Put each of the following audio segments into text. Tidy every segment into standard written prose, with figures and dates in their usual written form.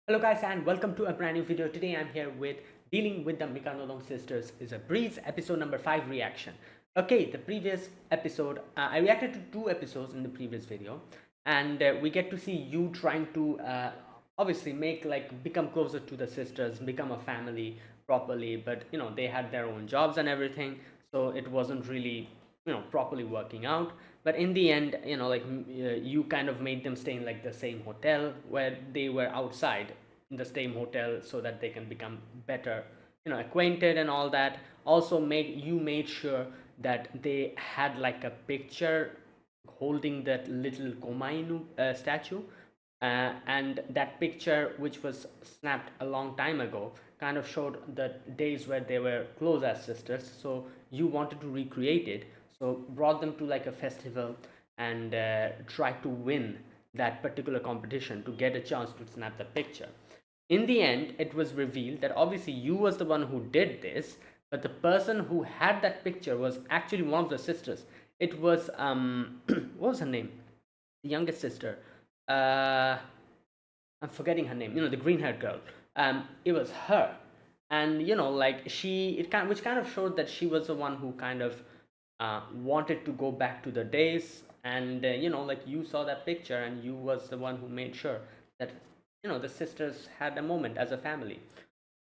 Hello guys and welcome to a brand new video. Today I'm here with dealing with the Mikadono sisters is a breeze episode number 5 reaction. Okay, the previous episode I reacted to two episodes in the previous video, and we get to see you trying to obviously make like become closer to the sisters, become a family properly, but they had their own jobs and everything, so it wasn't really properly working out. But in the end, you kind of made them stay in like the same hotel where they were outside in the same hotel so that they can become better acquainted and all that. Also made sure that they had like a picture holding that little Komainu statue, and that picture, which was snapped a long time ago, kind of showed the days where they were close as sisters. So you wanted to recreate it, so brought them to like a festival and tried to win that particular competition to get a chance to snap the picture. In the end, it was revealed that obviously you was the one who did this, but the person who had that picture was actually one of the sisters. It was what was her name? The youngest sister. uh I'm forgetting her name. The green haired girl. It was her, and like it kind, which kind of showed that she was the one who kind of wanted to go back to the days, and like you saw that picture, and you was the one who made sure that the sisters had a moment as a family.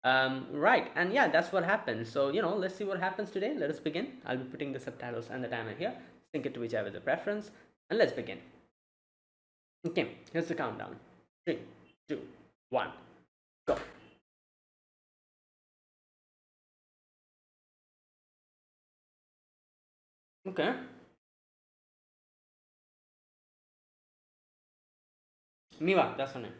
Right, and yeah, that's what happened. So let's see what happens today. Let us begin. I'll be putting the subtitles and the timer here. Sync it to whichever the preference, and let's begin. Okay, here's the countdown. 3, 2, 1, go. Okay. Miwa, that's her name.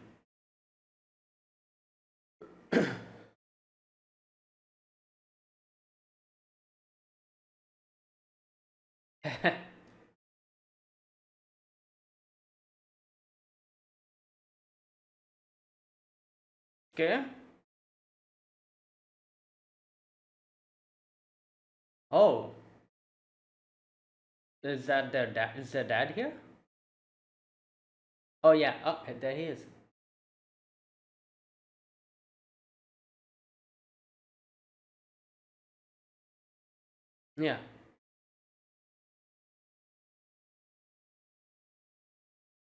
Okay. Oh, is that their dad? Is their dad here? Oh yeah. Oh, there he is. Yeah.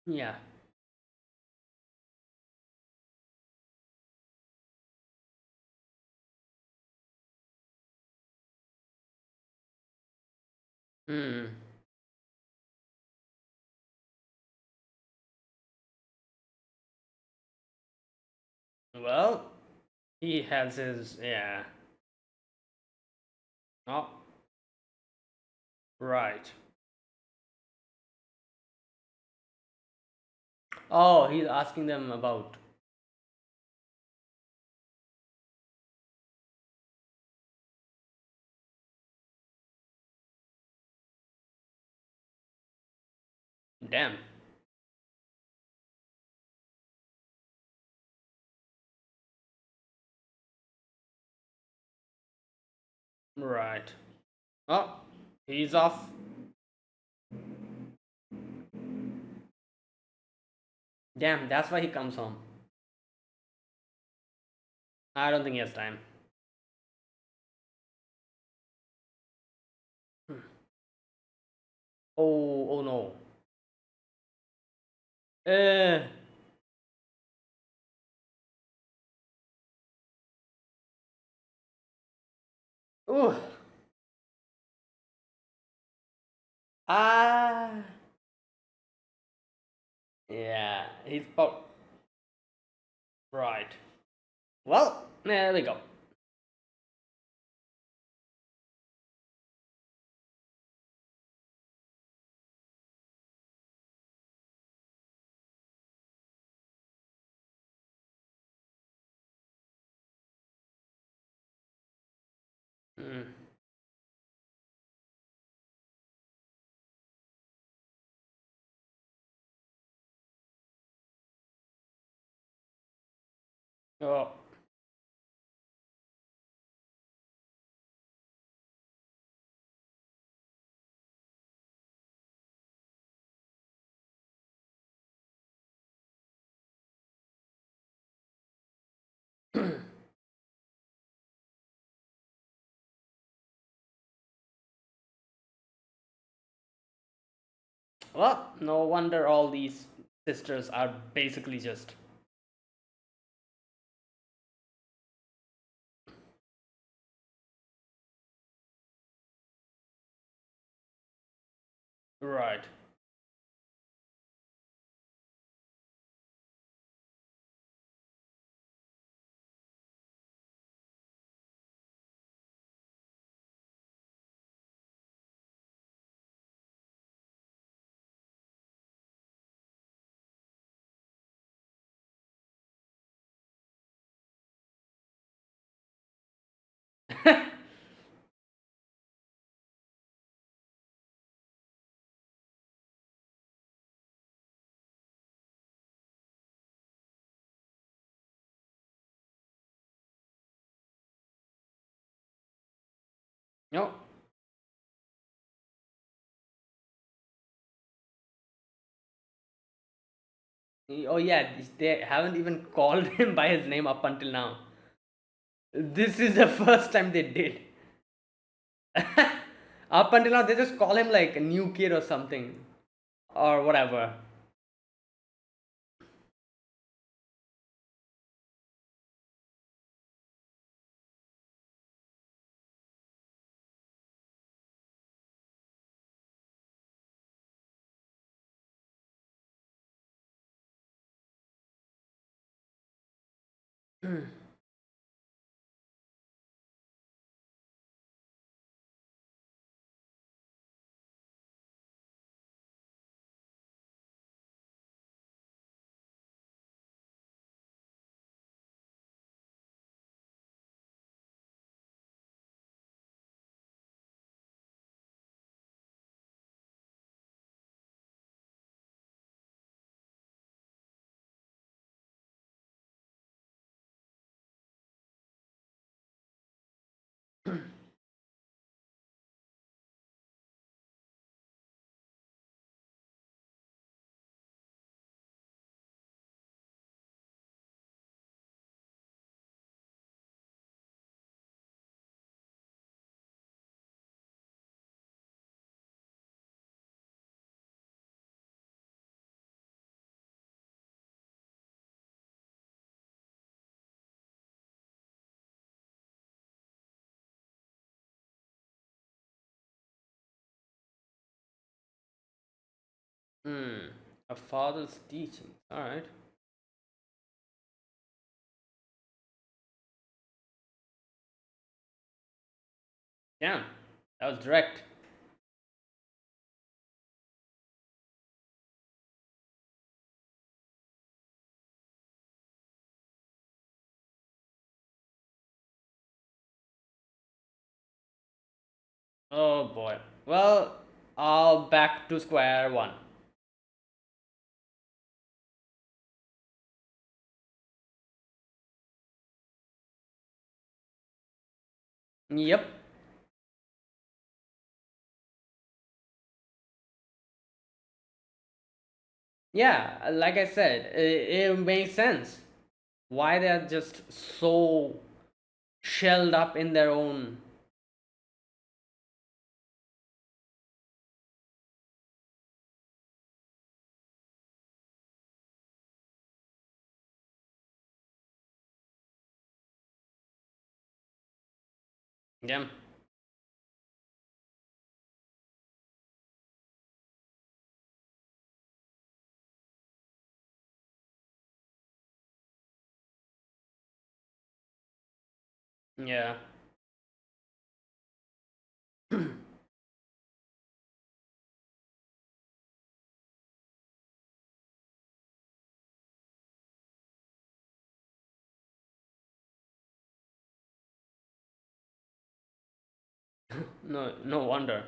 Yeah. Hmm. Well, he has his, yeah. Oh, right. Oh, he's asking them about. Damn. Right. Oh, he's off. Damn, that's why he comes home. I don't think he has time. Hmm. Oh, oh no. Uh. Ooh. Ah. Yeah, he's right. Well, there we go. Mm. Oh. Well, no wonder all these sisters are basically just right. No. Oh yeah, they haven't even called him by his name up until now. This is the first time they did. Up until now, they just call him like a new kid or something, or whatever. Hmm. A father's teaching. All right. Damn. That was direct. Oh boy. Well, back to square one. Yep. Yeah, like I said, it makes sense. Why they're just so shelled up in their own. Yeah. Yeah. No, no wonder.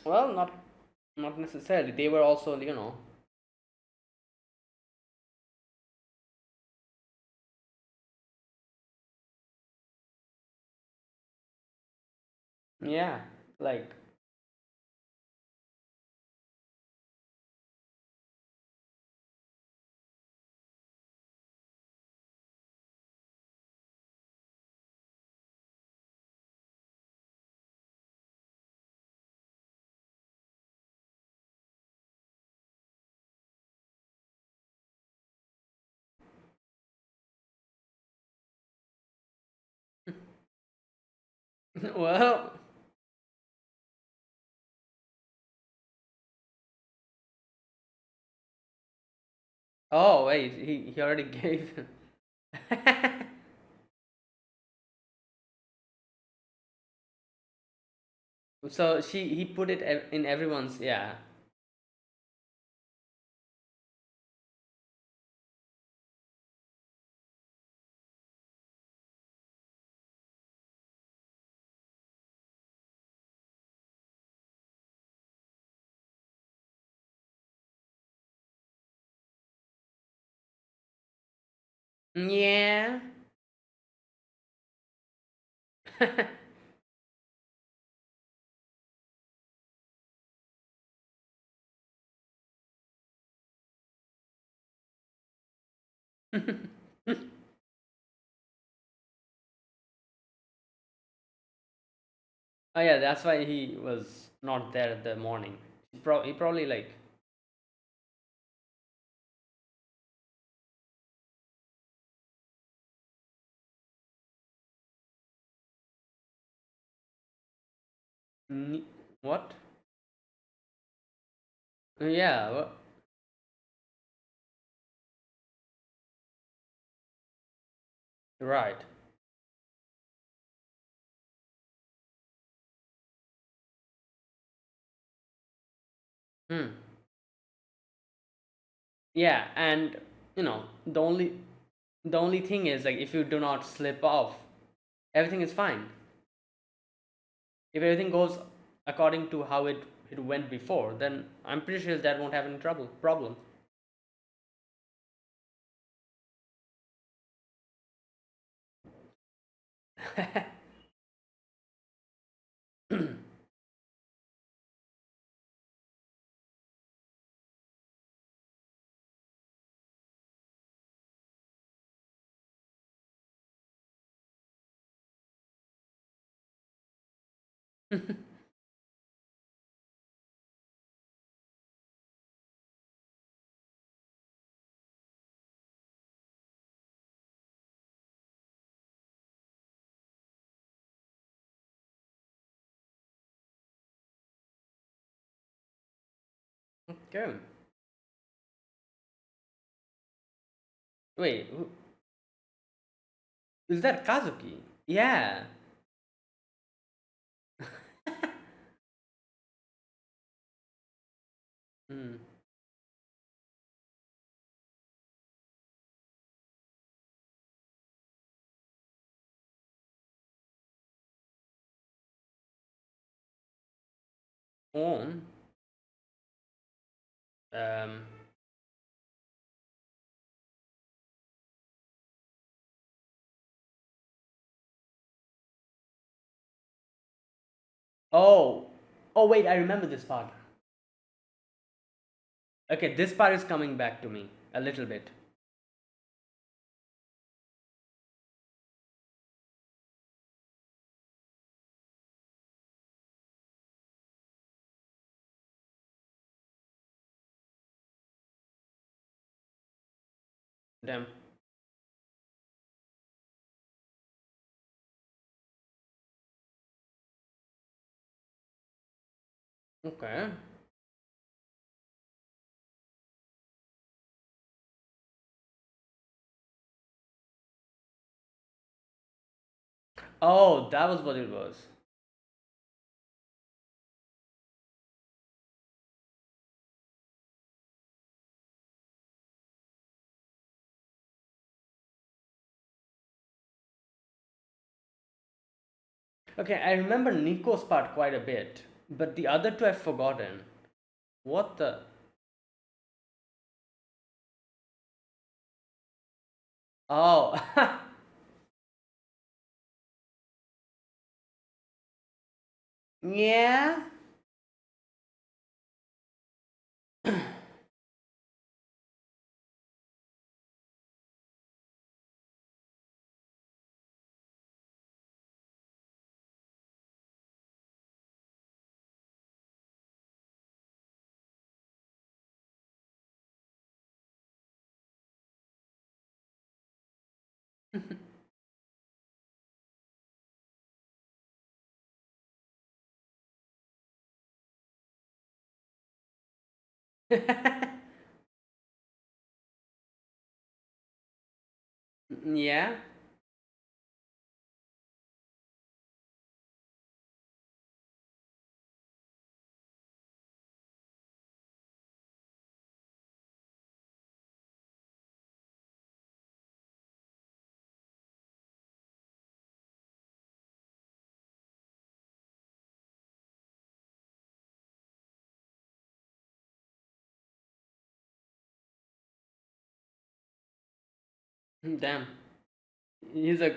Well, not necessarily. They were also, yeah, like, well, oh wait, he already gave. So he put it in everyone's, yeah. Yeah. Oh yeah, that's why he was not there at the morning. He probably like, "Ni- what? Yeah, right. Hmm. Yeah, and the only thing is, like, if you do not slip off, everything is fine. If everything goes according to how it went before, then I'm pretty sure that won't have any trouble problem. Okay. Wait, is that Kazuki? Yeah. Hmm. On. Um. Oh. Oh wait, I remember this part. Okay, this part is coming back to me a little bit. Damn. Okay. Oh, that was what it was. Okay, I remember Nico's part quite a bit, but the other two I've forgotten. What the? Oh, yeah. Yeah. Damn. He's a.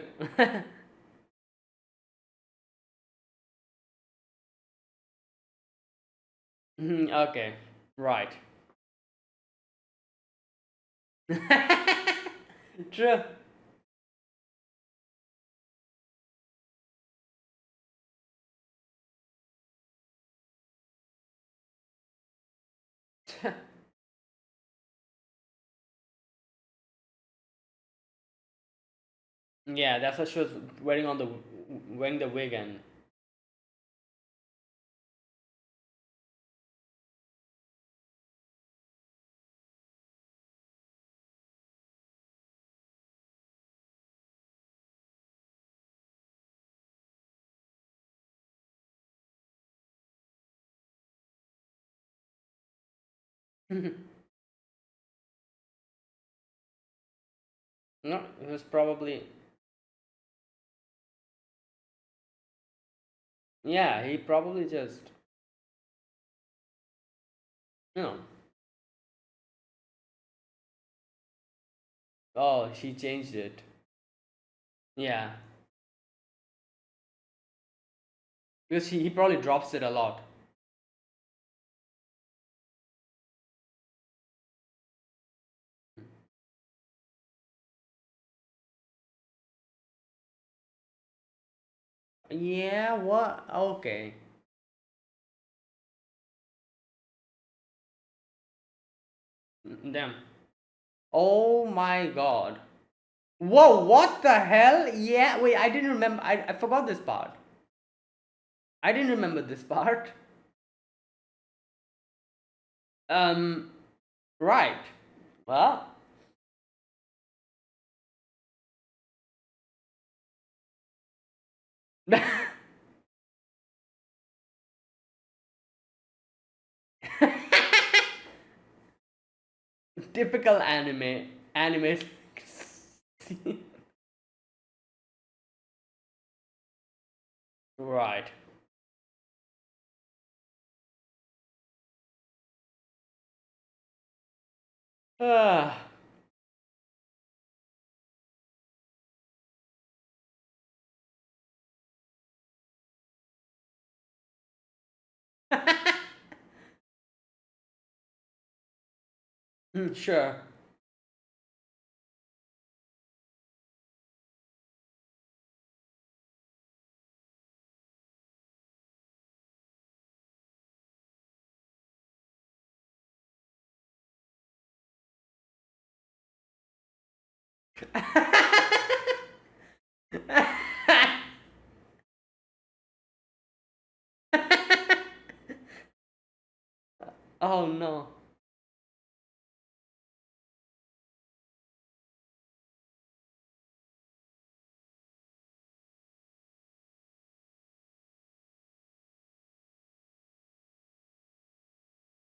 Okay. Right. True. Yeah, that's what she was wearing the wig and. No, it was probably. Yeah, he probably just. You know. Oh, she changed it. Yeah, because he probably drops it a lot. Yeah, what? Okay. Damn. Oh my god. Whoa, what the hell? Yeah, wait, I didn't remember. I forgot this part. I didn't remember this part. Um, right. Well, typical anime. Right. Ah. Sure. Oh no.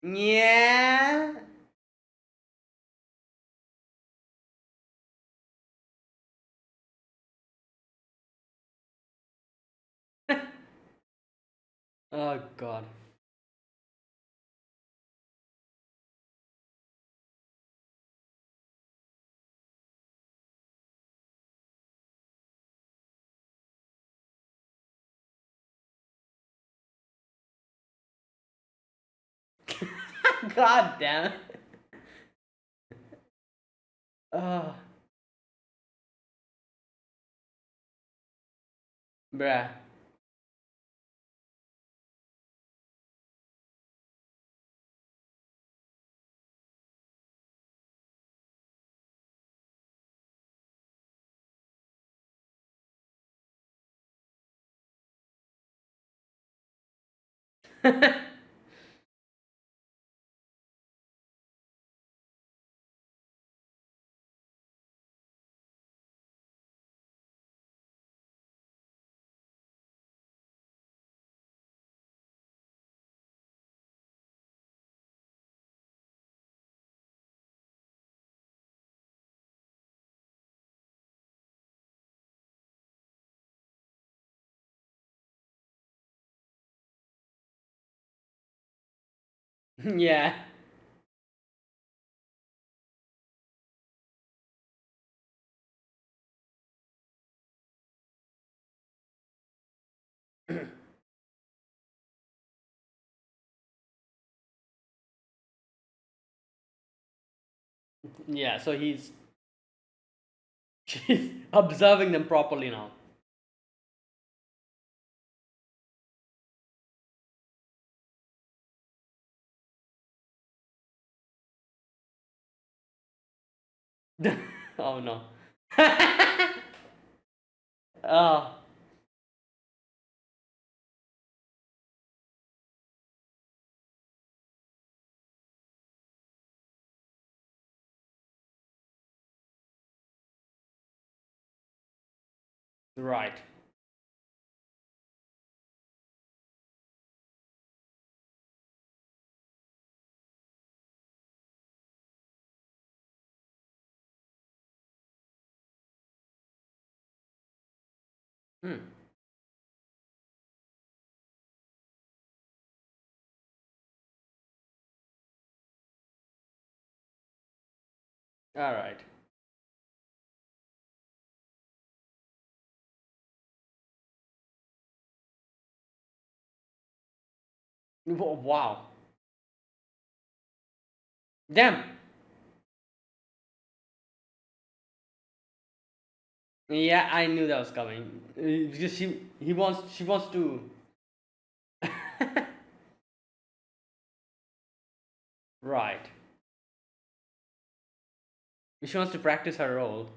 Yeah. Oh god. God damn. Oh, bruh. Yeah. Yeah, so he's observing them properly now. Oh no. Oh, right. Hmm. All right. Wow. Damn. Yeah, I knew that was coming. Because she wants to. Right. She wants to practice her role.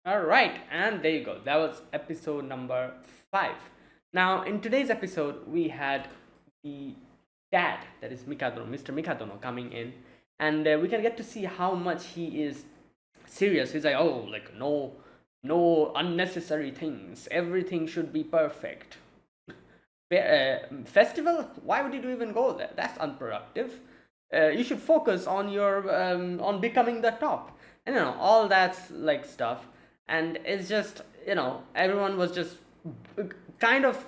All right, and there you go. That was episode number 5. Now, in today's episode, we had the dad, that is Mikadono, Mr. Mikadono, coming in, and we can get to see how much he is serious. He's like, oh, like no unnecessary things. Everything should be perfect. Festival? Why would you even go there? That's unproductive. You should focus on your on becoming the top, and all that's like stuff. And it's just everyone was just kind of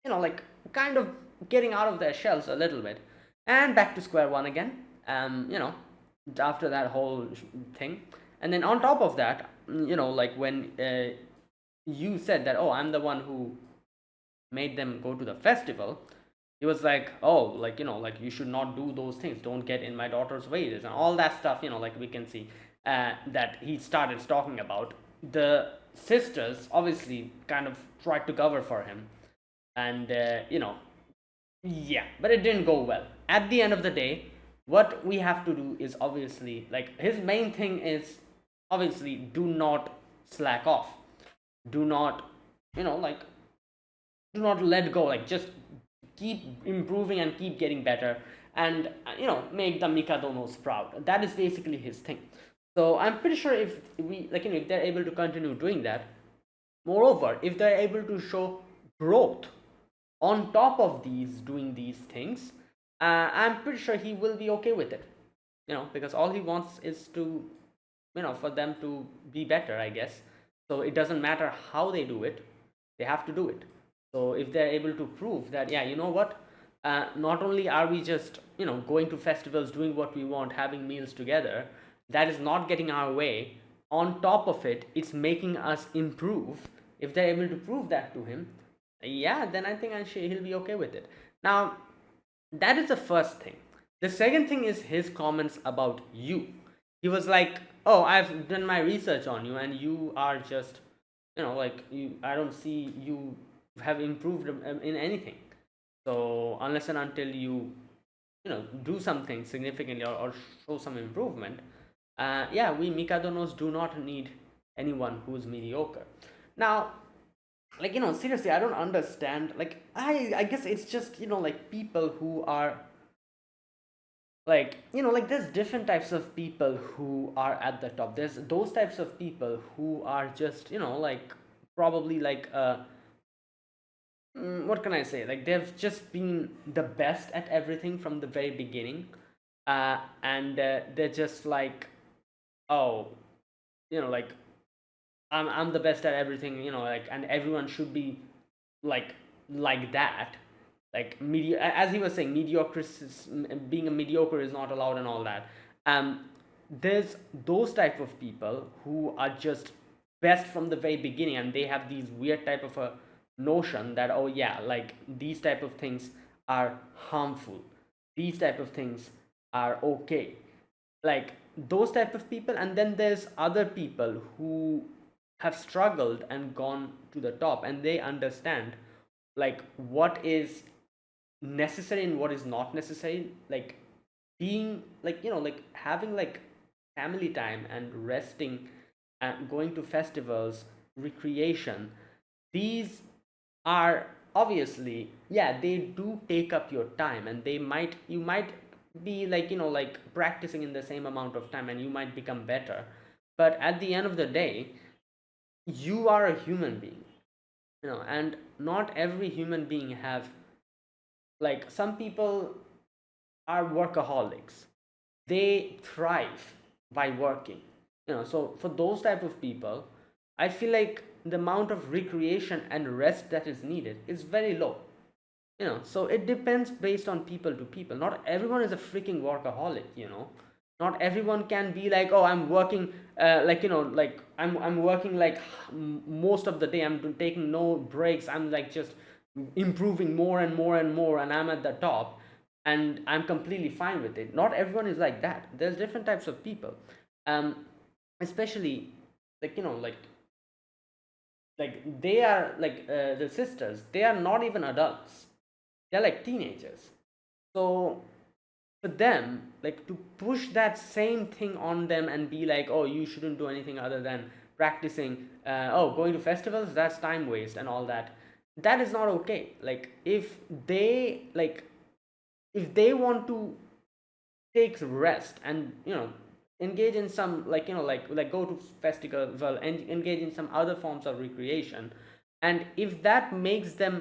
like kind of getting out of their shells a little bit, and back to square one again. After that whole thing, and then on top of that, like when you said that, oh, I'm the one who made them go to the festival, he was like, oh, like like you should not do those things, don't get in my daughter's ways, and all that stuff. Like we can see that he started talking about. The sisters obviously kind of tried to cover for him, and yeah, but it didn't go well. At the end of the day, what we have to do is obviously, like, his main thing is obviously do not slack off, do not like do not let go, like just keep improving and keep getting better, and make the Mikadonos proud. That is basically his thing. So I'm pretty sure if we if they're able to continue doing that, moreover, if they're able to show growth on top of these doing these things, I'm pretty sure he will be okay with it. Because all he wants is to for them to be better, I guess. So it doesn't matter how they do it, they have to do it. So if they're able to prove that, yeah, you know what, not only are we just going to festivals, doing what we want, having meals together, that is not getting our way. On top of it, it's making us improve. If they're able to prove that to him, yeah, then I think he'll be okay with it. Now, that is the first thing. The second thing is his comments about you. He was like, oh, I've done my research on you, and you are just like, I don't see you have improved in anything. So unless and until you do something significantly, or show some improvement, yeah, we Mikadonos do not need anyone who's mediocre. Now, like seriously, I don't understand. Like, I guess it's just like people who are like like, there's different types of people who are at the top. There's those types of people who are just like, probably like what can I say? Like, they've just been the best at everything from the very beginning, and they're just like, oh, like, I'm the best at everything, like, and everyone should be like that. Like, as he was saying, being a mediocre is not allowed and all that. Um, there's those type of people who are just best from the very beginning, and they have these weird type of a notion that, oh yeah, like, these type of things are harmful, these type of things are okay, like those type of people. And then there's other people who have struggled and gone to the top, and they understand like what is necessary and what is not necessary, like being like like having like family time and resting and going to festivals, recreation. These are obviously, yeah, they do take up your time, and you might be like like practicing in the same amount of time, and you might become better. But at the end of the day, you are a human being, and not every human being have, like, some people are workaholics, they thrive by working, so for those type of people, I feel like the amount of recreation and rest that is needed is very low. So it depends based on people to people. Not everyone is a freaking workaholic. Not everyone can be like, oh, I'm working like like I'm working like most of the day, I'm taking no breaks, I'm like just improving more and more and more, and I'm at the top, and I'm completely fine with it. Not everyone is like that. There's different types of people, um especially like like they are like the sisters, they are not even adults, they're like teenagers. So for them, like, to push that same thing on them and be like, oh, you shouldn't do anything other than practicing, going to festivals, that's time waste and all that. That is not okay. Like if they want to take rest and engage in some, like go to festival and engage in some other forms of recreation, and if that makes them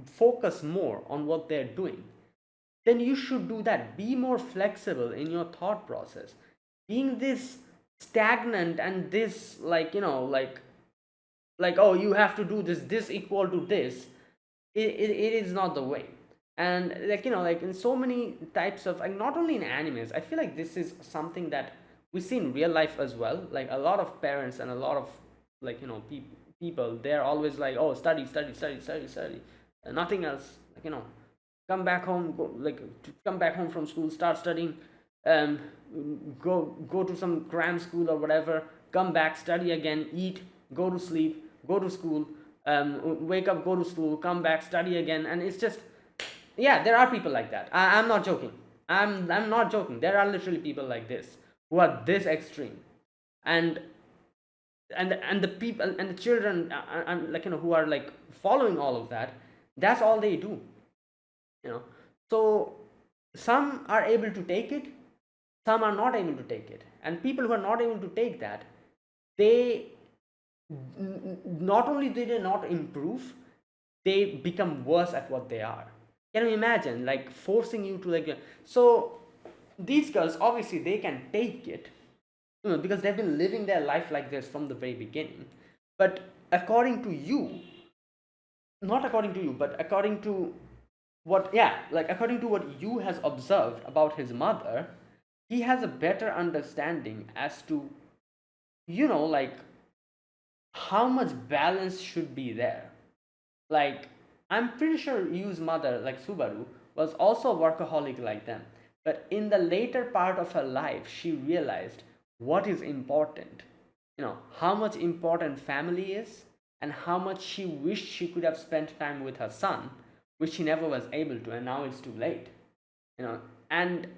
focus more on what they're doing, then you should do that. Be more flexible in your thought process. Being this stagnant and this, oh, you have to do this equal to this, it is not the way. And like in so many types of, like, not only in animes, I feel like this is something that we see in real life as well. Like a lot of parents and a lot of, people, they're always like, oh, study, study, study, study, study, and nothing else. Come back home, come back home from school, start studying, um go to some cram school or whatever, come back, study again, eat, go to sleep, go to school, wake up, go to school, come back, study again. And it's just, yeah, there are people like that. I'm not joking. I'm not joking. There are literally people like this, who are this extreme. And the people and the children, who are like following all of that, that's all they do. you know so some are able to take it, some are not able to take it. And people who are not able to take that, they not only do they not improve, they become worse at what they are. Can you imagine, like, forcing you to, so these girls, obviously they can take it, because they've been living their life like this from the very beginning. But according to you, not according to you, but according to according to what you has observed about his mother, he has a better understanding as to, like, how much balance should be there. Like, I'm pretty sure Yu's mother, like Subaru, was also a workaholic like them. But in the later part of her life, she realized what is important. How much important family is, and how much she wished she could have spent time with her son, which she never was able to, and now it's too late. And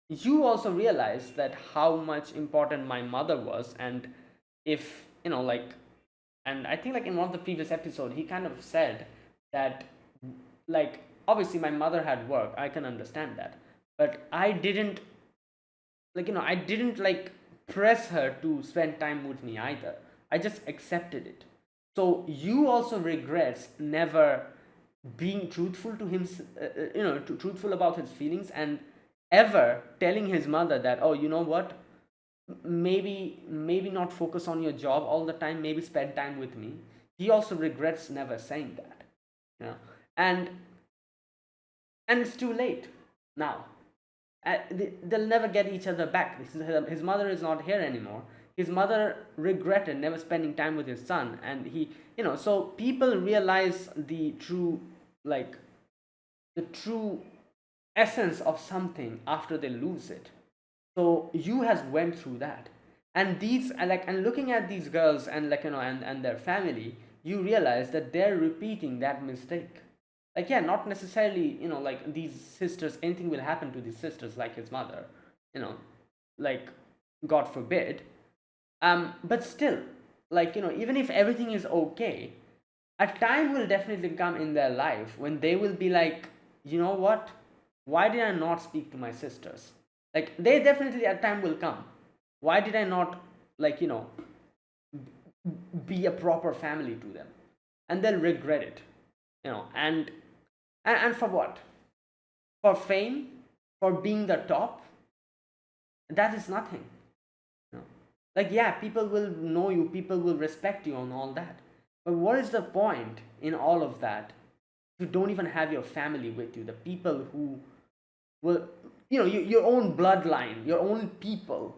you also realize that how much important my mother was. And if, and I think, like, in one of the previous episodes, he kind of said that, like, obviously my mother had work, I can understand that, but I didn't, I didn't, like, press her to spend time with me either. I just accepted it. So you also regrets never being truthful to him, truthful about his feelings, and ever telling his mother that, oh, you know what, maybe not focus on your job all the time, maybe spend time with me. He also regrets never saying that. And it's too late now. They'll never get each other back. His mother is not here anymore. His mother regretted never spending time with his son, and he, so people realize the true, the true essence of something after they lose it. So you has went through that. And these, and looking at these girls, and, and their family, you realize that they're repeating that mistake. Not necessarily, these sisters, anything will happen to these sisters like his mother, like, God forbid. But still, even if everything is okay, a time will definitely come in their life when they will be like, you know what, why did I not speak to my sisters? Like, they definitely, a time will come, why did I not, be a proper family to them? And they'll regret it. And for what? For fame? For being the top? That is nothing. People will know you, people will respect you, and all that. But what is the point in all of that? You don't even have your family with you, the people who will, your own bloodline, your own people,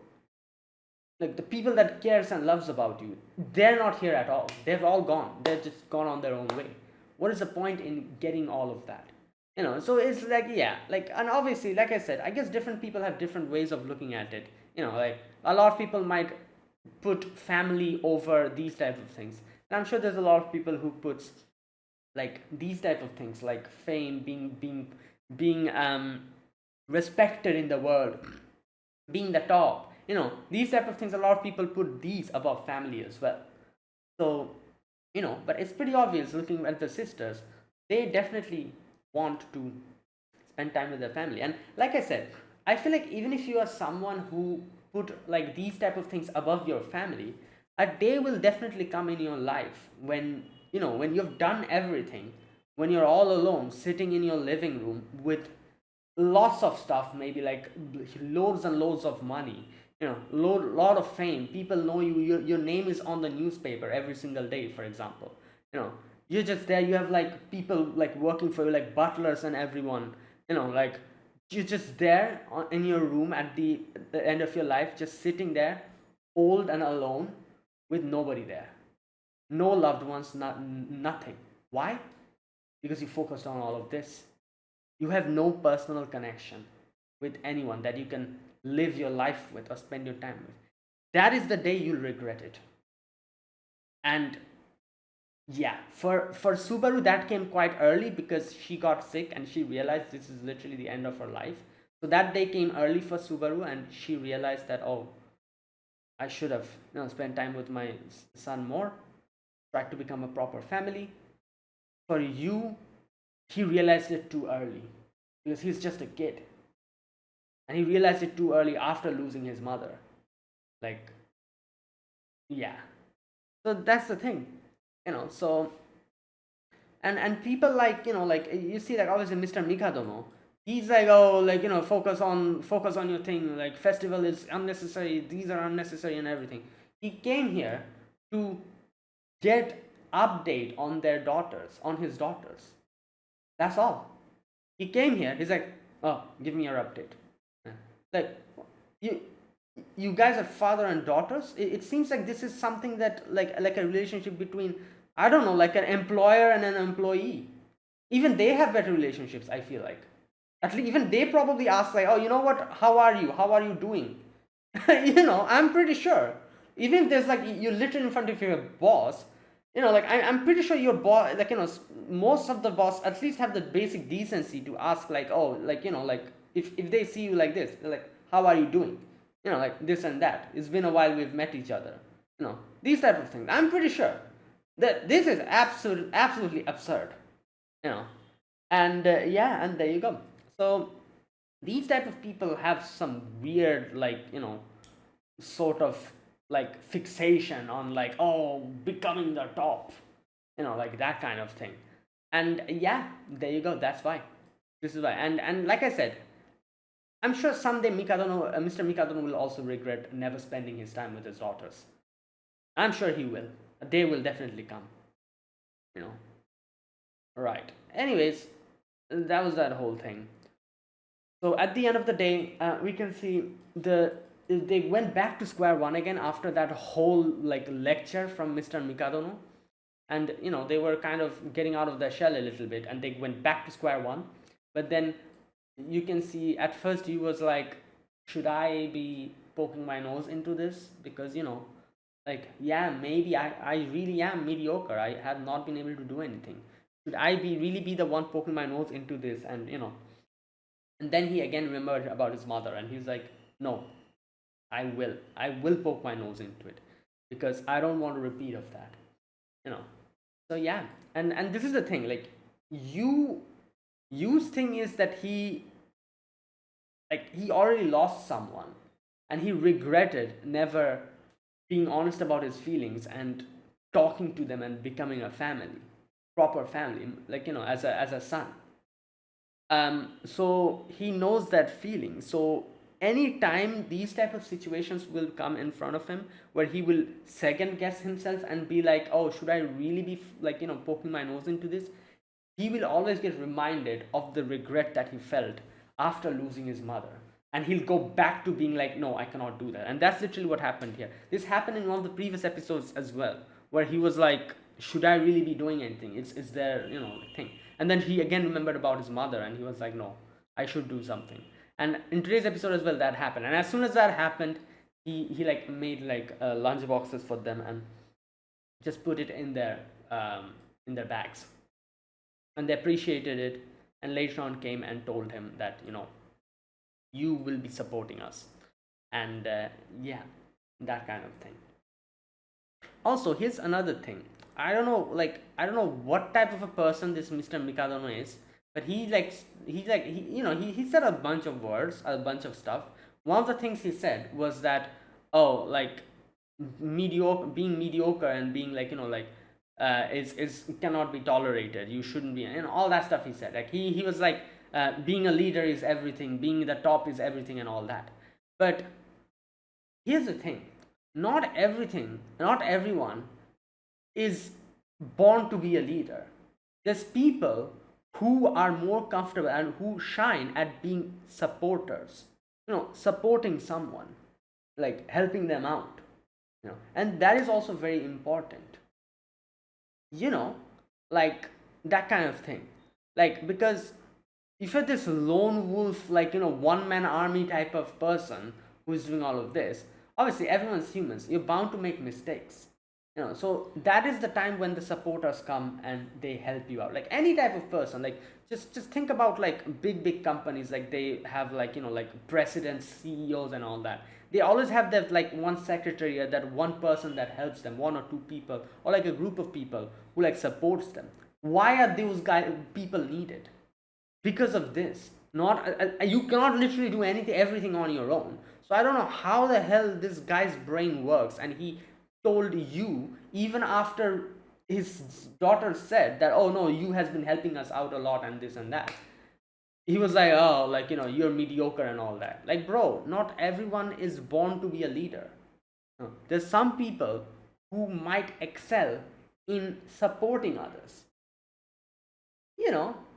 like the people that cares and loves about you, they're not here at all. They've all gone. They've just gone on their own way. What is the point in getting all of that? So it's and obviously, like I said, I guess different people have different ways of looking at it. A lot of people might put family over these type of things, and I'm sure there's a lot of people who puts, like, these type of things, like fame, being respected in the world, being the top, these type of things, a lot of people put these above family as well. So, but it's pretty obvious looking at the sisters, they definitely want to spend time with their family. And like I said, I feel like even if you are someone who put like these type of things above your family, a day will definitely come in your life when when you've done everything, when you're all alone sitting in your living room with lots of stuff, maybe like loads and loads of money, lot of fame, people know you, your name is on the newspaper every single day, for example. You're just there, you have like people like working for you, like butlers and everyone, like you're just there in your room at the end of your life, just sitting there, old and alone, with nobody there, no loved ones, nothing. Why? Because you focused on all of this. You have no personal connection with anyone that you can live your life with or spend your time with. That is the day you'll regret it. And yeah, for Subaru, that came quite early because she got sick and she realized this is literally the end of her life. So that day came early for Subaru, and she realized that, oh, I should have spent time with my son more, tried to become a proper family. For you, he realized it too early because he's just a kid, and he realized it too early after losing his mother. Like, yeah. So that's the thing, so. And people, like, like you see, like obviously Mr. Mikadono, he's like, oh, like, focus on your thing, like festival is unnecessary, these are unnecessary and everything. He came here to get update on their daughters, on his daughters. That's all. He came here, he's like, oh, give me your update. Like, you you guys are father and daughters. It seems like this is something that, like a relationship between, I don't know, like an employer and an employee. Even they have better relationships, I feel like. At least even they probably ask, like, oh, you know what, how are you doing? I'm pretty sure, even if there's like you're literally in front of your boss, like I'm pretty sure your boss, like, most of the boss at least have the basic decency to ask, like, oh, like, like if they see you like this, they're like, how are you doing? Like this and that, it's been a while, we've met each other, these type of things. I'm pretty sure that this is absolutely absurd, you know and yeah, and there you go. So these type of people have some weird, like, sort of like fixation on, like, oh, becoming the top, like that kind of thing. And yeah, there you go, that's why, this is why. And like I said, I'm sure someday Mr. Mikadono will also regret never spending his time with his daughters. I'm sure he will. A day will definitely come, you know right. Anyways, that was that whole thing. So at the end of the day, we can see they went back to square one again after that whole like lecture from Mr. Mikadono, and they were kind of getting out of their shell a little bit, and they went back to square one. But then you can see at first he was like, should I be poking my nose into this? Because like, yeah, maybe I really am mediocre, I have not been able to do anything. Should I be really be the one poking my nose into this? And then he again remembered about his mother, and he's like, no, I will poke my nose into it, because I don't want a repeat of that. you know so yeah. And this is the thing, like, you Yu's thing is that he already lost someone, and he regretted never being honest about his feelings and talking to them and becoming a family, proper family, like, as a son. So he knows that feeling. So anytime these type of situations will come in front of him, where he will second guess himself and be like, oh, should I really be like, poking my nose into this? He will always get reminded of the regret that he felt after losing his mother, and he'll go back to being like, no, I cannot do that. And that's literally what happened here. This happened in one of the previous episodes as well, where he was like, should I really be doing anything? It's their, thing. And then he again remembered about his mother, and he was like, no, I should do something. And in today's episode as well, that happened. And as soon as that happened, he like made like lunch boxes for them and just put it in their bags, and they appreciated it. And later on came and told him that, you will be supporting us. and yeah, that kind of thing. Also, here's another thing. I don't know what type of a person this Mr. Mikadono is, but he said a bunch of words, a bunch of stuff. One of the things he said was that, oh, like mediocre, being mediocre and being like, is cannot be tolerated. You shouldn't be, all that stuff he said. Like he was like, being a leader is everything, being the top is everything, and all that. But here's the thing, not everyone is born to be a leader. There's people who are more comfortable and who shine at being supporters, supporting someone, like helping them out, and that is also very important, you know like that kind of thing. Like, because if you're this lone wolf, like, one man army type of person who's doing all of this, obviously everyone's humans, you're bound to make mistakes, so that is the time when the supporters come and they help you out. Like any type of person, like just think about like big companies, like they have like, like presidents, CEOs and all that. They always have that like one secretary or that one person that helps them, one or two people, or like a group of people who like supports them. Why are those people needed? Because of this. Not you cannot literally do anything, everything on your own. So I don't know how the hell this guy's brain works, and he told you even after his daughter said that, oh no, you has been helping us out a lot and this and that. He was like, oh, like, you're mediocre and all that. Like, bro, not everyone is born to be a leader. There's some people who might excel in supporting others,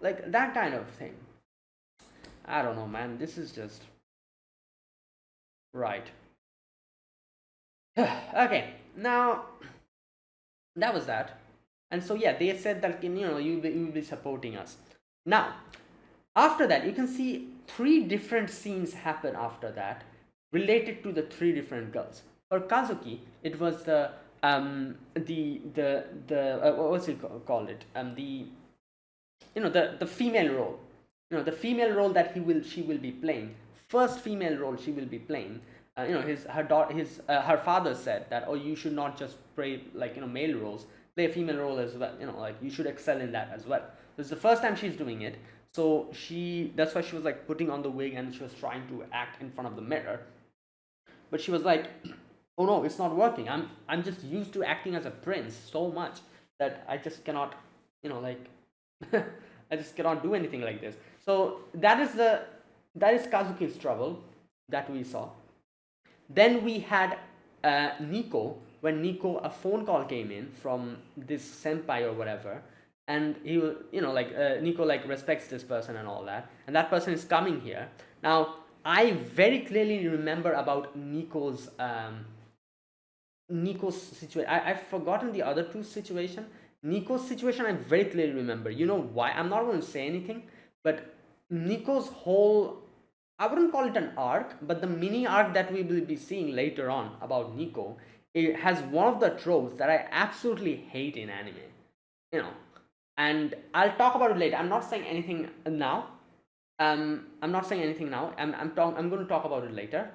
like that kind of thing. I don't know, man. This is just right. Okay, now that was that. And so, yeah, they said that, you will be supporting us. Now, after that, you can see three different scenes happen after that related to the three different girls. For Kazuki, it was the what's it called it the the female role, the female role that she will be playing, first female role she will be playing. Her father said that, oh, you should not just play like, male roles, play a female role as well, like you should excel in that as well. This is the first time she's doing it, so that's why she was like putting on the wig and she was trying to act in front of the mirror. But she was like, oh no, it's not working. I'm just used to acting as a prince so much that I just cannot, like I just cannot do anything like this. So that is Kazuki's trouble that we saw. Then we had Nico, when Nico, a phone call came in from this senpai or whatever, and he will, Nico like respects this person and all that, and that person is coming here. Now I very clearly remember about Nico's situation. I've forgotten the other two situation. Nico's situation I very clearly remember. You know why? I'm not going to say anything, but Nico's whole, I wouldn't call it an arc, but the mini arc that we will be seeing later on about Nico, it has one of the tropes that I absolutely hate in anime. And I'll talk about it later. I'm not saying anything now. I'm not saying anything now. I'm going to talk about it later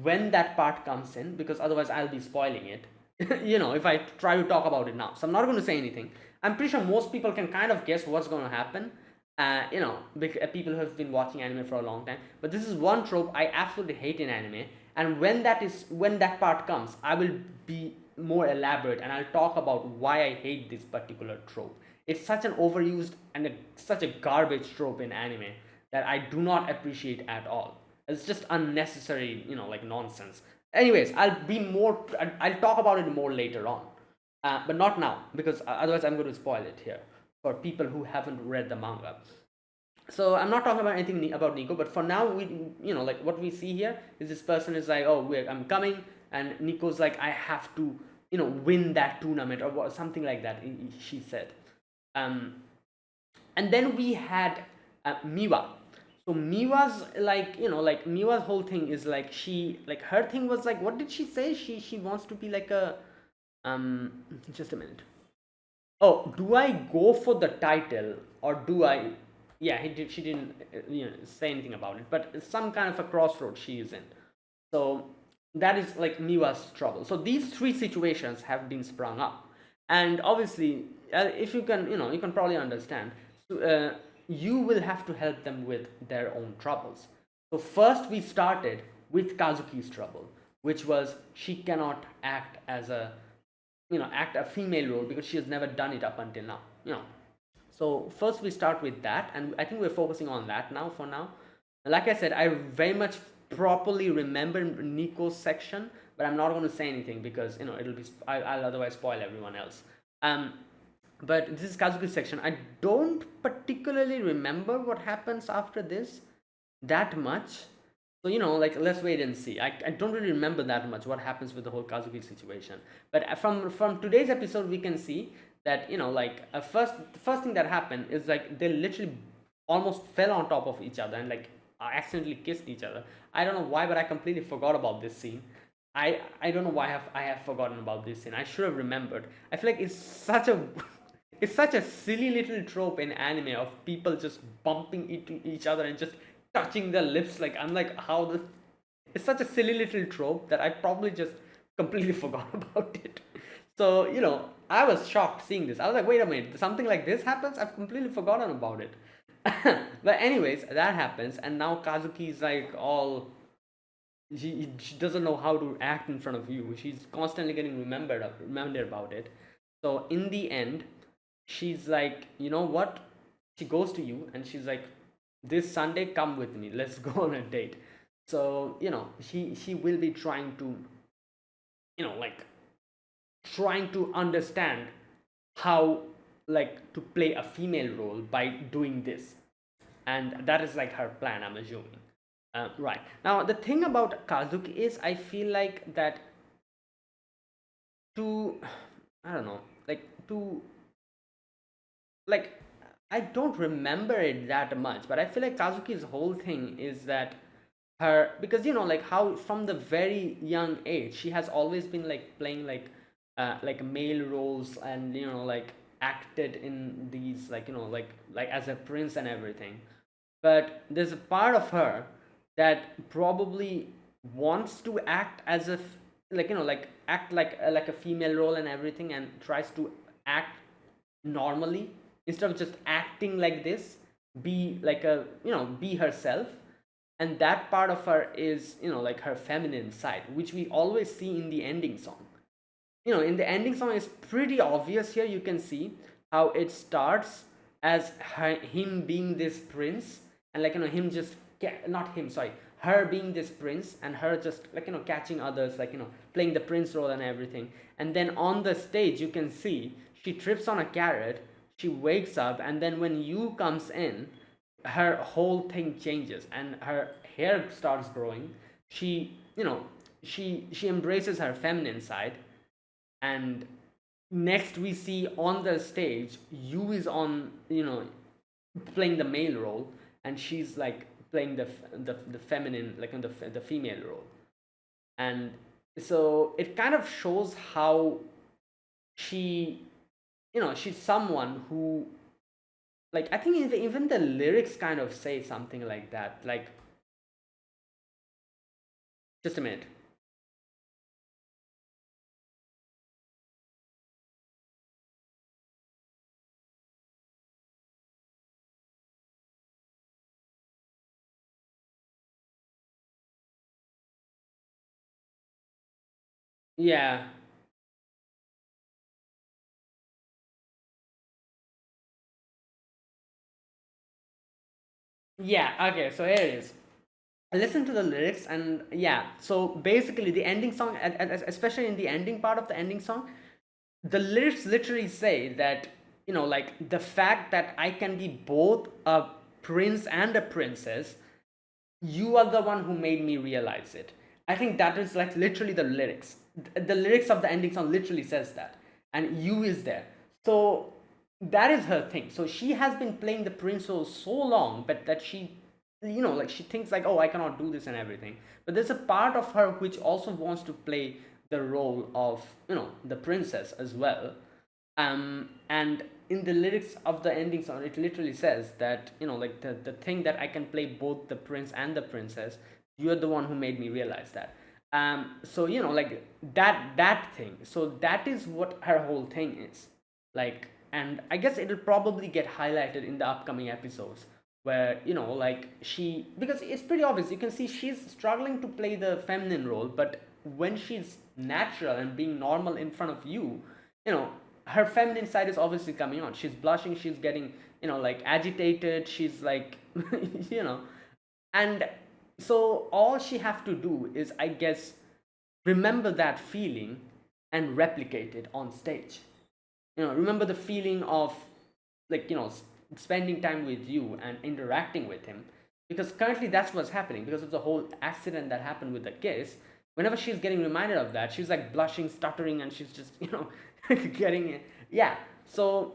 when that part comes in, because otherwise I'll be spoiling it. If I try to talk about it now. So I'm not going to say anything. I'm pretty sure most people can kind of guess what's going to happen. People who have been watching anime for a long time. But this is one trope I absolutely hate in anime. And when that part comes, I will be more elaborate and I'll talk about why I hate this particular trope. It's such an overused and such a garbage trope in anime that I do not appreciate at all. It's just unnecessary, like nonsense. Anyways, I'll talk about it more later on, but not now, because otherwise I'm going to spoil it here for people who haven't read the manga. So I'm not talking about anything about Nico, but for now, like what we see here is this person is like, oh, I'm coming, and Nico's like, I have to, win that tournament or something like that. She said, and then we had Miwa. So Miwa's like, Miwa's whole thing is like, her thing was like, what did she say? She wants to be like a, just a minute. Oh, do I go for the title or do I? Yeah, she didn't, say anything about it, but it's some kind of a crossroad she is in. So that is like Miwa's trouble. So these three situations have been sprung up, and obviously, if you can, you can probably understand. So, you will have to help them with their own troubles. So first, we started with Kazuki's trouble, which was she cannot act as a, act a female role because she has never done it up until now. So first we start with that, and I think we're focusing on that now for now. Like I said, I very much properly remember Nico's section, but I'm not going to say anything because it'll be I'll otherwise spoil everyone else. Um, but this is Kazuki's section. I don't particularly remember what happens after this that much. So like let's wait and see. I don't really remember that much what happens with the whole Kazuki situation. But from today's episode, we can see that like the first thing that happened is like they literally almost fell on top of each other and like accidentally kissed each other. I don't know why, but I completely forgot about this scene. I don't know why I have forgotten about this scene. I should have remembered. I feel like it's such a it's such a silly little trope in anime of people just bumping into each other and just touching their lips. Like I'm like, how this? It's such a silly little trope that I probably just completely forgot about it. So I was shocked seeing this. I was like, wait a minute, something like this happens? I've completely forgotten about it. But anyways, that happens, and now Kazuki's like all she doesn't know how to act in front of you. She's constantly getting remembered about it. So in the end, she's like, you know what? She goes to you and she's like, this Sunday, come with me. Let's go on a date. So she will be trying to like trying to understand how like to play a female role by doing this, and that is like her plan, I'm assuming. Right now, the thing about Kazuki is, I feel like that to I don't know, like to like I don't remember it that much, but I feel like Kazuki's whole thing is that her, because like how from the very young age she has always been like playing like male roles, and like acted in these like like as a prince and everything. But there's a part of her that probably wants to act as if like like act like a female role and everything, and tries to act normally instead of just acting like this, be like a be herself. And that part of her is like her feminine side, which we always see in the ending song. In the ending song, it's pretty obvious here. You can see how it starts as him being this prince, and like him just not him, sorry, her being this prince, and her just like catching others, like playing the prince role and everything. And then on the stage you can see she trips on a carrot, she wakes up, and then when you comes in, her whole thing changes and her hair starts growing. She she embraces her feminine side. And next we see on the stage, Yu is on playing the male role, and she's like playing the feminine, like in the female role. And so it kind of shows how she she's someone who, like, I think even the lyrics kind of say something like that, like, just a minute. Yeah. Yeah, okay, so here it is. I listened to the lyrics, and yeah, so basically the ending song, especially in the ending part of the ending song, the lyrics literally say that like the fact that I can be both a prince and a princess, you are the one who made me realize it. I think that is like literally the lyrics. The lyrics of the ending song literally says that, and you is there. So that is her thing. So she has been playing the prince role so long, but that she like she thinks like, oh, I cannot do this and everything. But there's a part of her which also wants to play the role of the princess as well. And in the lyrics of the ending song, it literally says that like the thing that I can play both the prince and the princess You're the one who made me realize that. So like that thing. So that is what her whole thing is. Like, and I guess it'll probably get highlighted in the upcoming episodes where like because it's pretty obvious. You can see she's struggling to play the feminine role, but when she's natural and being normal in front of you, you know her feminine side is obviously coming on. She's blushing, she's getting like agitated, she's like you know and so all she have to do is, I guess, remember that feeling and replicate it on stage. Remember the feeling of, like, spending time with you and interacting with him, because currently that's what's happening because of the whole accident that happened with the kiss. Whenever she's getting reminded of that, she's like blushing, stuttering, and she's just getting it. Yeah. So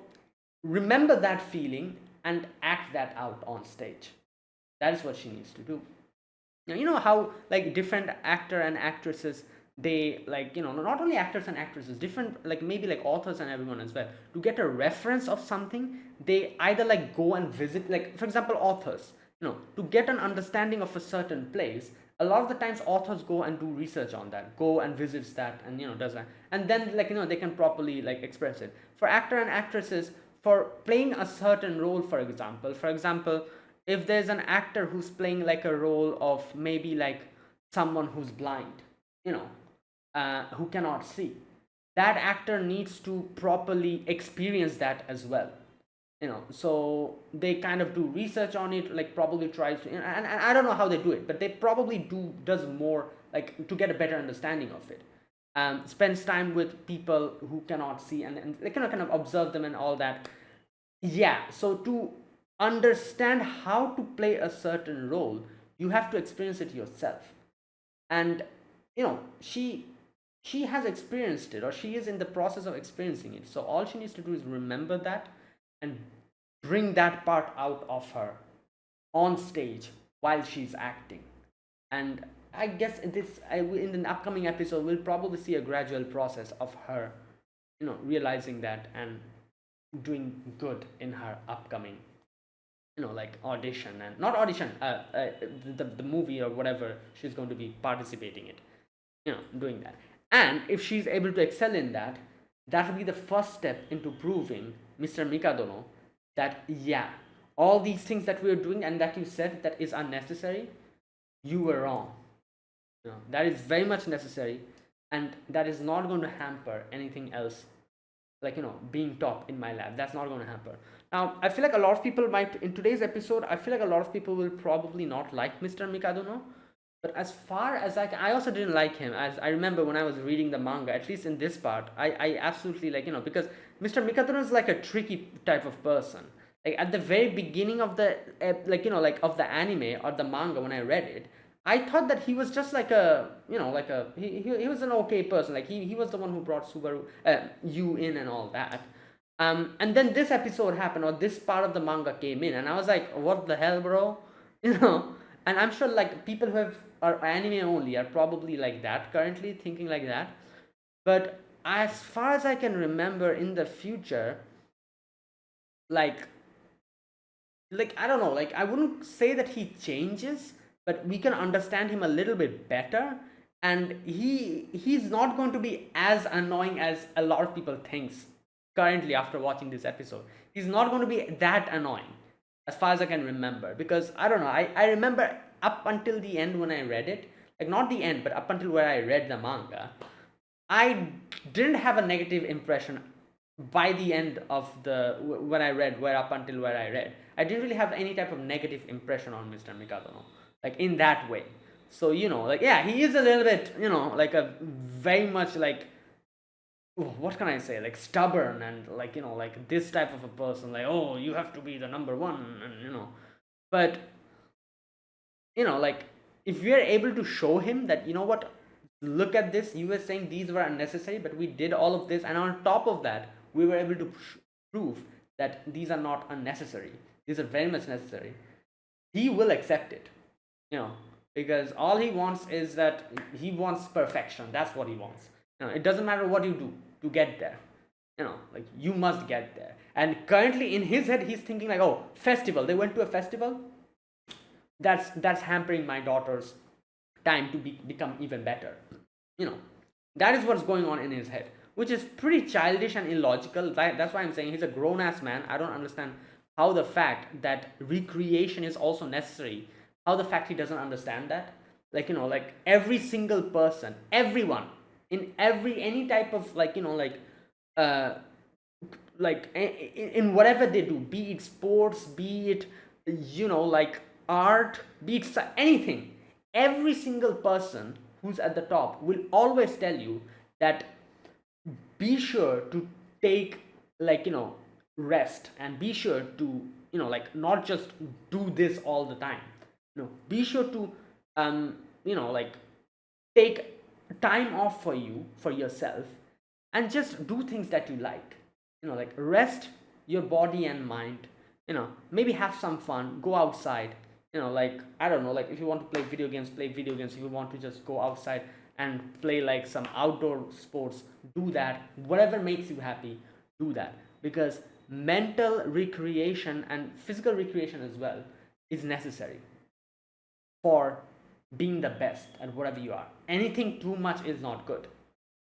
remember that feeling and act that out on stage. That is what she needs to do. Now, how, like, different actor and actresses, they, like, not only actors and actresses, different, like, maybe like authors and everyone as well, to get a reference of something, they either like go and visit, like, for example, authors, to get an understanding of a certain place. A lot of the times authors go and do research on that, go and visits that, and does that, and then, like, they can properly, like, express it. For actor and actresses, for playing a certain role, for example, if there's an actor who's playing like a role of maybe like someone who's blind, you know who cannot see, that actor needs to properly experience that as well. So they kind of do research on it, like, probably tries to, and I don't know how they do it, but they probably does more, like, to get a better understanding of it. Spends time with people who cannot see, and they kind of observe them and all that. Yeah, so to understand how to play a certain role, you have to experience it yourself. And she has experienced it, or she is in the process of experiencing it. So all she needs to do is remember that and bring that part out of her on stage while she's acting. And I guess in the upcoming episode, we'll probably see a gradual process of her realizing that and doing good in her upcoming like audition, and not audition, the movie or whatever she's going to be participating in, doing that. And if she's able to excel in that, that will be the first step into proving Mr. Mikadono that, yeah, all these things that we're doing and that you said that is unnecessary, you were wrong. That is very much necessary, and that is not going to hamper anything else, like, being top in my lab. That's not going to happen. Now, I feel like a lot of people might, in today's episode, I feel like a lot of people will probably not like Mr. Mikadono. But as far as I also didn't like him. As I remember when I was reading the manga, at least in this part, I absolutely, like, because Mr. Mikadono is like a tricky type of person. Like, at the very beginning of the, like, of the anime or the manga, when I read it, I thought that he was just like a, like a, he was an okay person. Like, he was the one who brought Subaru, you in and all that. And then this episode happened, or this part of the manga came in, and I was like, what the hell, bro? And I'm sure, like, people who are anime only are probably like that currently, thinking like that. But as far as I can remember, in the future, like, I don't know, like, I wouldn't say that he changes, but we can understand him a little bit better, and he's not going to be as annoying as a lot of people thinks currently after watching this episode. He's not going to be that annoying, as far as I can remember, because I don't know, I remember up until the end when I read it, like, not the end, but up until where I read the manga, I didn't have a negative impression by the end of the, when I read, where up until where I read, I didn't really have any type of negative impression on Mr. Mikadono, like, in that way. So, like, yeah, he is a little bit, like, a very much, like, what can I say, like, stubborn, and, like, like, this type of a person, like, oh, you have to be the number one, and but like, if we are able to show him that, what, look at this, you were saying these were unnecessary, but we did all of this, and on top of that, we were able to prove that these are not unnecessary, these are very much necessary, he will accept it, because all he wants is that he wants perfection. That's what he wants. It doesn't matter what you do to get there, like, you must get there. And currently in his head, he's thinking like, oh, festival, they went to a festival, that's hampering my daughter's time to become even better. You know, that is what's going on in his head, which is pretty childish and illogical. That's why I'm saying he's a grown ass man. I don't understand how the fact that recreation is also necessary, how the fact he doesn't understand that. Like, like every single person, everyone, in any type of, like, uh like in whatever they do, be it sports, be it, like art, be it anything, every single person who's at the top will always tell you that be sure to take, like, rest, and be sure to, like, not just do this all the time. Be sure to like, take time off for you, for yourself, and just do things that you like. Like, rest your body and mind. Maybe have some fun, go outside. Like, I don't know, like, if you want to play video games, play video games. If you want to just go outside and play like some outdoor sports, do that. Whatever makes you happy, do that. Because mental recreation and physical recreation as well is necessary for being the best at whatever you are. Anything too much is not good.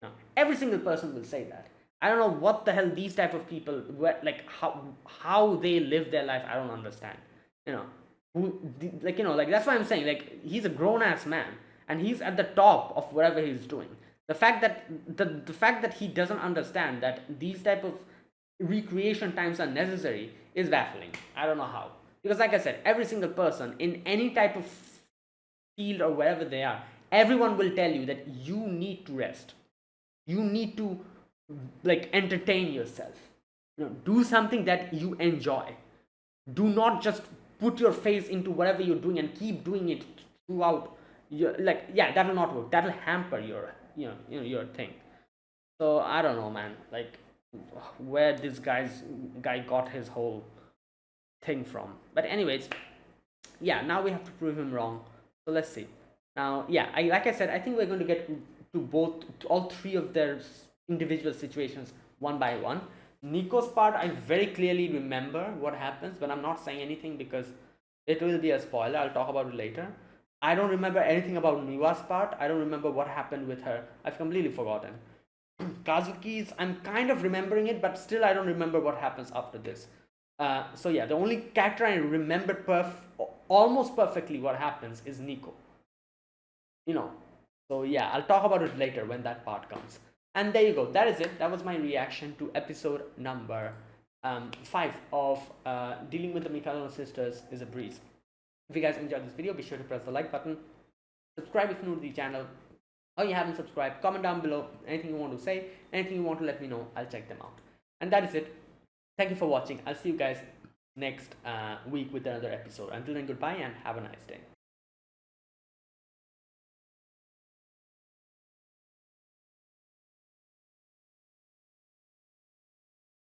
Now, every single person will say that. I don't know what the hell these type of people, like, how they live their life. I don't understand. Like, that's why I'm saying, like, he's a grown ass man and he's at the top of whatever he's doing. The fact that the fact that he doesn't understand that these type of recreation times are necessary is baffling. I don't know how. Because, like I said, every single person in any type of field or wherever they are, everyone will tell you that you need to rest. You need to, like, entertain yourself. Do something that you enjoy. Do not just put your face into whatever you're doing and keep doing it throughout. Like, yeah, that will not work. That will hamper your your thing. So I don't know, man. Like, where this guy got his whole thing from. But anyways, yeah, now we have to prove him wrong. So let's see. Now, yeah, like I said, I think we're going to get to all three of their individual situations one by one. Nico's part, I very clearly remember what happens, but I'm not saying anything because it will be a spoiler. I'll talk about it later. I don't remember anything about Miwa's part. I don't remember what happened with her. I've completely forgotten. Kazuki's, I'm kind of remembering it, but still I don't remember what happens after this. So yeah, the only character I remember almost perfectly what happens is Nico. So yeah, I'll talk about it later when that part comes. And there you go. That is it. That was my reaction to episode number 5 of Dealing with the Mikadono Sisters is a Breeze. If you guys enjoyed this video, be sure to press the like button. Subscribe if you're new to the channel. Or you haven't subscribed. Comment down below anything you want to say, anything you want to let me know. I'll check them out. And that is it. Thank you for watching. I'll see you guys next week with another episode. Until then, goodbye and have a nice day.